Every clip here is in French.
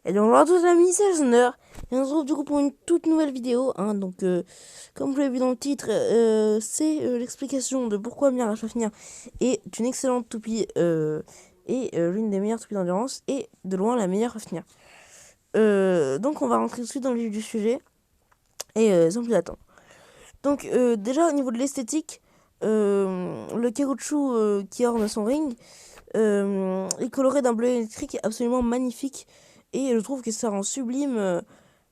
Et donc bonjour à tous les amis, c'est Sonder. Et on se retrouve du coup pour une toute nouvelle vidéo. Comme vous l'avez vu dans le titre, c'est l'explication de pourquoi Mirage Fafnir est une excellente toupie et l'une des meilleures toupies d'endurance et de loin la meilleure Fafnir. Donc on va rentrer tout de suite dans le vif du sujet et sans plus attendre. Donc déjà au niveau de l'esthétique, le caoutchouc qui orne son ring est coloré d'un bleu électrique absolument magnifique. Et je trouve que ça rend sublime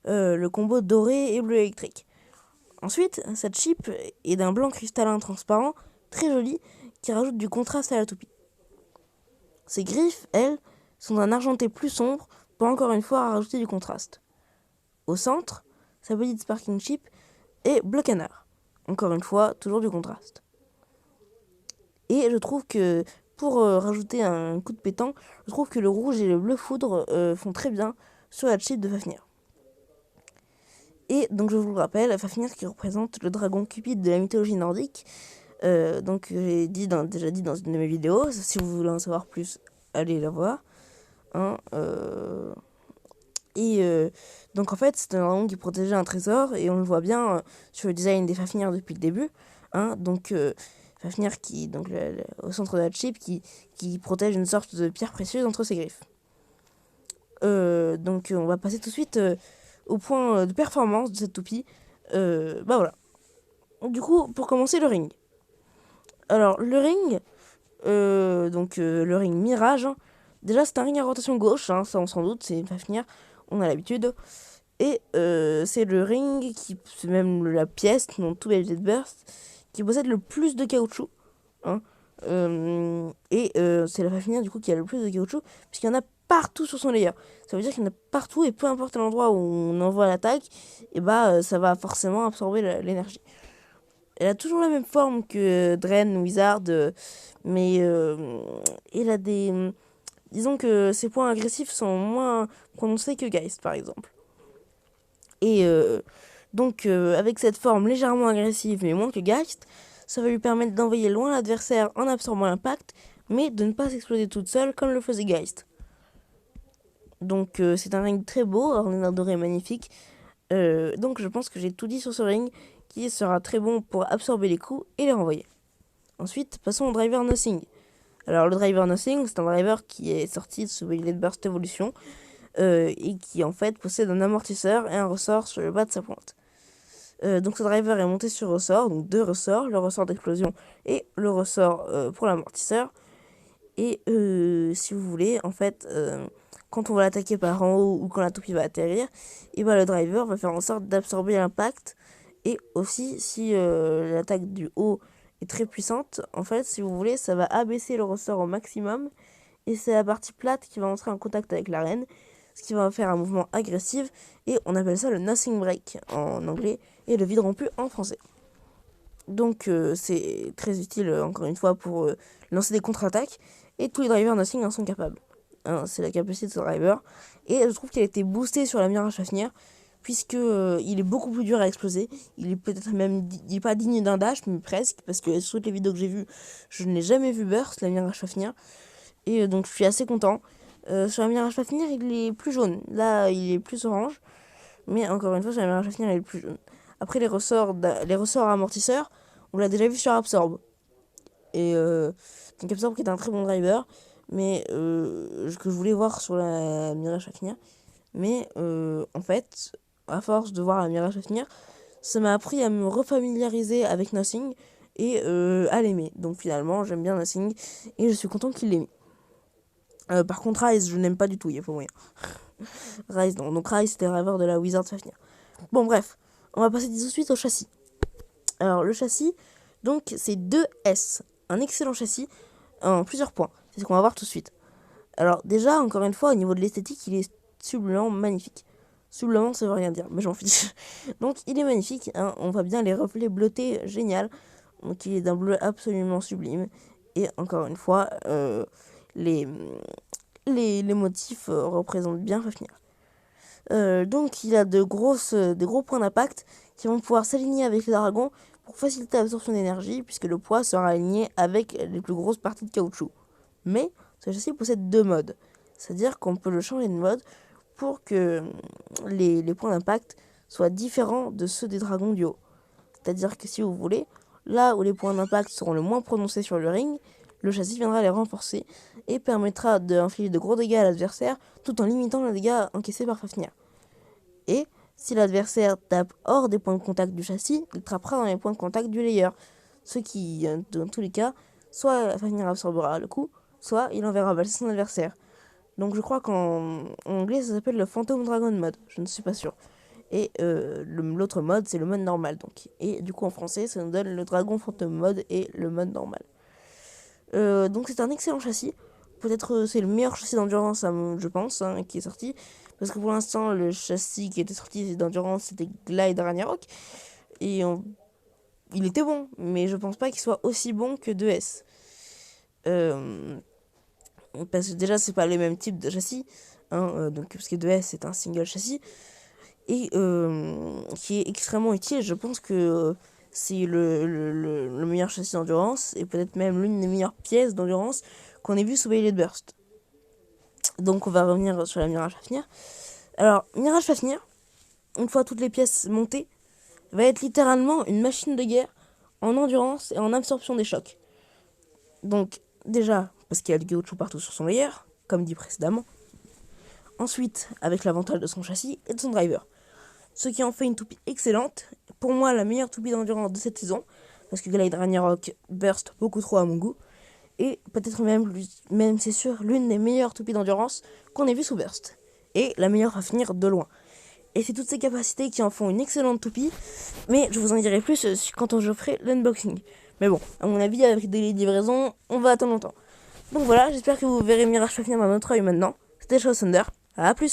le combo doré et bleu électrique. Ensuite, cette chip est d'un blanc cristallin transparent, très joli, qui rajoute du contraste à la toupie. Ses griffes, elles, sont d'un argenté plus sombre, pour encore une fois rajouter du contraste. Au centre, sa petite sparking chip est bleu canard. Encore une fois, toujours du contraste. Et je trouve que, pour rajouter un coup de pétant, je trouve que le rouge et le bleu foudre font très bien sur la chip de Fafnir. Et donc je vous le rappelle, Fafnir qui représente le dragon Cupide de la mythologie nordique. J'ai déjà dit dans une de mes vidéos, si vous voulez en savoir plus, allez la voir. Hein, donc en fait, c'est un dragon qui protégeait un trésor, et on le voit bien sur le design des Fafnir depuis le début. Fafnir qui, au centre de la chip, qui protège une sorte de pierre précieuse entre ses griffes. On va passer tout de suite au point de performance de cette toupie. Voilà. Du coup, pour commencer, le ring. Alors, le ring, le ring Mirage, hein. Déjà, c'est un ring à rotation gauche, hein, ça on s'en doute, c'est une Fafnir, on a l'habitude. Et c'est le ring, c'est même la pièce, dans tout Beyblade Burst, qui possède le plus de caoutchouc. Hein. C'est la Fafnir, du coup, qui a le plus de caoutchouc, puisqu'il y en a partout sur son layer. Ça veut dire qu'il y en a partout, et peu importe l'endroit où on envoie l'attaque, et ça va forcément absorber l'énergie. Elle a toujours la même forme que Dren, Wizard, mais elle a des... Disons que ses points agressifs sont moins prononcés que Geist, par exemple. Avec cette forme légèrement agressive, mais moins que Geist, ça va lui permettre d'envoyer loin l'adversaire en absorbant l'impact, mais de ne pas s'exploser toute seule comme le faisait Geist. C'est un ring très beau, orné d'un doré magnifique. Je pense que j'ai tout dit sur ce ring, qui sera très bon pour absorber les coups et les renvoyer. Ensuite, passons au driver Nothing. Alors le driver Nothing, c'est un driver qui est sorti sous Beyblade Burst Evolution et qui en fait possède un amortisseur et un ressort sur le bas de sa pointe. Ce driver est monté sur ressort, donc deux ressorts, le ressort d'explosion et le ressort pour l'amortisseur. Et si vous voulez, en fait, quand on va l'attaquer par en haut ou quand la toupie va atterrir, le driver va faire en sorte d'absorber l'impact. Et aussi, si l'attaque du haut est très puissante, en fait, si vous voulez, ça va abaisser le ressort au maximum. Et c'est la partie plate qui va entrer en contact avec l'arène, ce qui va faire un mouvement agressif. Et on appelle ça le Nothing Break en anglais et le vide rompu en français. C'est très utile, encore une fois, pour lancer des contre-attaques. Et tous les drivers Nothing en sont capables. Hein, c'est la capacité de ce driver. Et je trouve qu'elle a été boostée sur la Mirage Fafnir, puisque il est beaucoup plus dur à exploser. Il est peut-être même, il est pas digne d'un dash, mais presque, parce que sur toutes les vidéos que j'ai vues, je ne l'ai jamais vu burst, la Mirage Fafnir. Et donc je suis assez content. Sur la Mirage Fafnir, il est plus jaune. Là, il est plus orange. Mais encore une fois, sur la Mirage Fafnir, il est plus jaune. Après, les ressorts amortisseurs, on l'a déjà vu sur Absorb. Donc Absorb qui est un très bon driver, mais que je voulais voir sur la Mirage Fafnir. Mais en fait, à force de voir la Mirage Fafnir, ça m'a appris à me refamiliariser avec Nothing et à l'aimer. Donc finalement, j'aime bien Nothing et je suis content qu'il l'ait mis. Par contre, Rise, je n'aime pas du tout, il y a pas moyen. Rise, non. Donc Rise, c'était le driver de la Wizard Fafnir. Bon, bref, on va passer tout de suite au châssis. Alors, le châssis, donc, c'est 2S. Un excellent châssis en plusieurs points. C'est ce qu'on va voir tout de suite. Alors, déjà, encore une fois, au niveau de l'esthétique, il est sublimement magnifique. Sublimement, ça veut rien dire, mais j'en fiche. Donc, il est magnifique. Hein, on voit bien les reflets bleutés, génial. Donc, il est d'un bleu absolument sublime. Et encore une fois, les motifs représentent bien Fafnir. Il a de gros points d'impact qui vont pouvoir s'aligner avec les dragons pour faciliter l'absorption d'énergie, puisque le poids sera aligné avec les plus grosses parties de caoutchouc. Mais ce châssis possède deux modes, c'est-à-dire qu'on peut le changer de mode pour que les points d'impact soient différents de ceux des dragons du haut. C'est-à-dire que si vous voulez, là où les points d'impact seront le moins prononcés sur le ring, le châssis viendra les renforcer et permettra d'infliger de gros dégâts à l'adversaire tout en limitant les dégâts encaissés par Fafnir. Et si l'adversaire tape hors des points de contact du châssis, il trappera dans les points de contact du layer. Ce qui, dans tous les cas, soit Fafnir absorbera le coup, soit il enverra valser son adversaire. Donc je crois qu'en anglais ça s'appelle le Phantom Dragon mode, je ne suis pas sûr. Et l'autre mode c'est le mode normal donc. Et du coup en français ça nous donne le Dragon Phantom mode et le mode normal. Donc c'est un excellent châssis. Peut-être c'est le meilleur châssis d'endurance je pense qui est sorti. Parce que pour l'instant le châssis qui était sorti d'endurance c'était Glide Ragnarok. Et il était bon, mais je pense pas qu'il soit aussi bon que 2S. Parce que déjà c'est pas les mêmes types de châssis donc parce que 2S c'est un single châssis et qui est extrêmement utile. Je pense que c'est le meilleur châssis d'endurance et peut-être même l'une des meilleures pièces d'endurance qu'on ait vu sous Veiled Burst. Donc on va revenir sur la Mirage Fafnir. Alors Mirage Fafnir, une fois toutes les pièces montées, va être littéralement une machine de guerre en endurance et en absorption des chocs. Donc déjà parce qu'il y a le caoutchouc partout sur son layer, comme dit précédemment. Ensuite, avec l'avantage de son châssis et de son driver. Ce qui en fait une toupie excellente. Pour moi, la meilleure toupie d'endurance de cette saison. Parce que Glide Ragnarok burst beaucoup trop à mon goût. Et peut-être même c'est sûr, l'une des meilleures toupies d'endurance qu'on ait vues sous burst. Et la meilleure à finir de loin. Et c'est toutes ces capacités qui en font une excellente toupie. Mais je vous en dirai plus quand je ferai l'unboxing. Mais bon, à mon avis, avec des livraisons, on va attendre longtemps. Donc voilà, j'espère que vous verrez Mirage Fafnir d'un autre œil maintenant. C'était Shadow Thunder, à plus.